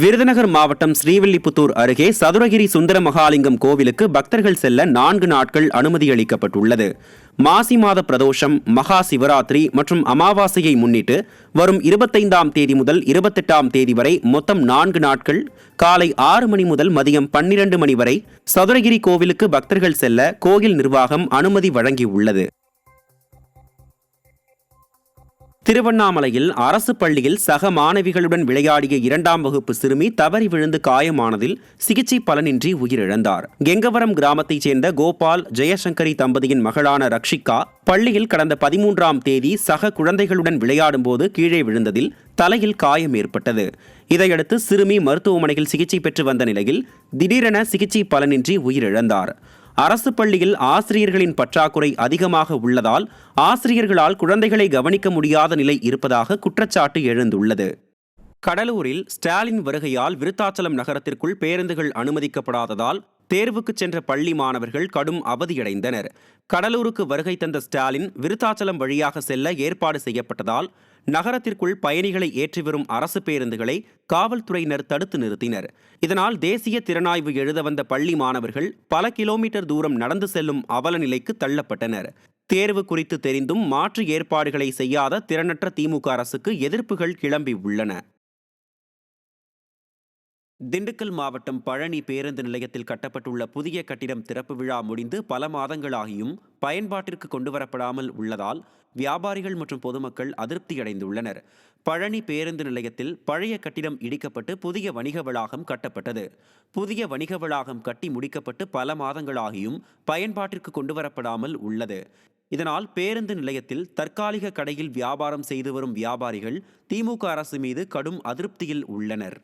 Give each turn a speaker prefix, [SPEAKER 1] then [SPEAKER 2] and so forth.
[SPEAKER 1] விருதுநகர் மாவட்டம் ஸ்ரீவில்லிபுத்தூர் அருகே சதுரகிரி சுந்தர மகாலிங்கம் கோவிலுக்கு பக்தர்கள் செல்ல 4 நாட்கள் அனுமதி அளிக்கப்பட்டுள்ளது. மாசி மாத பிரதோஷம், மகா சிவராத்திரி மற்றும் அமாவாசையை முன்னிட்டு வரும் 25ஆம் தேதி முதல் 28ஆம் தேதி வரை மொத்தம் 4 நாட்கள் காலை 6 மணி முதல் மதியம் 12 மணி வரை சதுரகிரி கோவிலுக்கு பக்தர்கள் செல்ல கோயில் நிர்வாகம் அனுமதி வழங்கியுள்ளது. திருவண்ணாமலையில் அரசு பள்ளியில் சக மாணவிகளுடன் விளையாடிய 2ஆம் வகுப்பு சிறுமி தவறி விழுந்து காயமானதில் சிகிச்சை பலனின்றி உயிரிழந்தார். கெங்கவரம் கிராமத்தைச் சேர்ந்த கோபால் ஜெயசங்கரி தம்பதியின் மகளான ரக்ஷிகா பள்ளியில் கடந்த 13ஆம் தேதி சக குழந்தைகளுடன் விளையாடும்போது கீழே விழுந்ததில் தலையில் காயம் ஏற்பட்டது. இதையடுத்து சிறுமி மருத்துவமனையில் சிகிச்சை பெற்று வந்த நிலையில் திடீரென சிகிச்சை பலனின்றி உயிரிழந்தார். அரசு பள்ளியில் ஆசிரியர்களின் பற்றாக்குறை அதிகமாக உள்ளதால் ஆசிரியர்களால் குழந்தைகளை கவனிக்க முடியாத நிலை இருப்பதாக குற்றச்சாட்டு எழுந்துள்ளது. கடலூரில் ஸ்டாலின் வருகையால் விருத்தாச்சலம் நகரத்திற்குள் பேருந்துகள் அனுமதிக்கப்படாததால் தேர்வுக்கு சென்ற பள்ளி மாணவர்கள் கடும் அவதியடைந்தனர். கடலூருக்கு வருகை தந்த ஸ்டாலின் விருத்தாச்சலம் வழியாக செல்ல ஏற்பாடு செய்யப்பட்டதால் நகரத்திற்குள் பயணிகளை ஏற்றி வரும் அரசு பேருந்துகளை காவல்துறையினர் தடுத்து நிறுத்தினர். இதனால் தேசிய திறனாய்வு எழுத வந்த பள்ளி மாணவர்கள் பல கிலோமீட்டர் தூரம் நடந்து செல்லும் அவல நிலைக்கு தள்ளப்பட்டனர். தேர்வு குறித்து தெரிந்தும் மாற்று ஏற்பாடுகளை செய்யாத திறனற்ற திமுக அரசுக்கு எதிர்ப்புகள் கிளம்பி உள்ளன. திண்டுக்கல் மாவட்டம் பழனி பேருந்து நிலையத்தில் கட்டப்பட்டுள்ள புதிய கட்டிடம் திறப்பு விழா முடிந்து பல மாதங்களாகியும் பயன்பாட்டிற்கு கொண்டுவரப்படாமல் உள்ளதால் வியாபாரிகள் மற்றும் பொதுமக்கள் அதிருப்தியடைந்துள்ளனர். பழனி பேருந்து நிலையத்தில் பழைய கட்டிடம் இடிக்கப்பட்டு புதிய வணிக வளாகம் கட்டப்பட்டது. புதிய வணிக வளாகம் கட்டி முடிக்கப்பட்டு பல மாதங்களாகியும் பயன்பாட்டிற்கு கொண்டுவரப்படாமல் உள்ளது. இதனால் பேருந்து நிலையத்தில் தற்காலிக கடையில் வியாபாரம் செய்து வரும் வியாபாரிகள் திமுக அரசு மீது கடும் அதிருப்தியில் உள்ளனர்.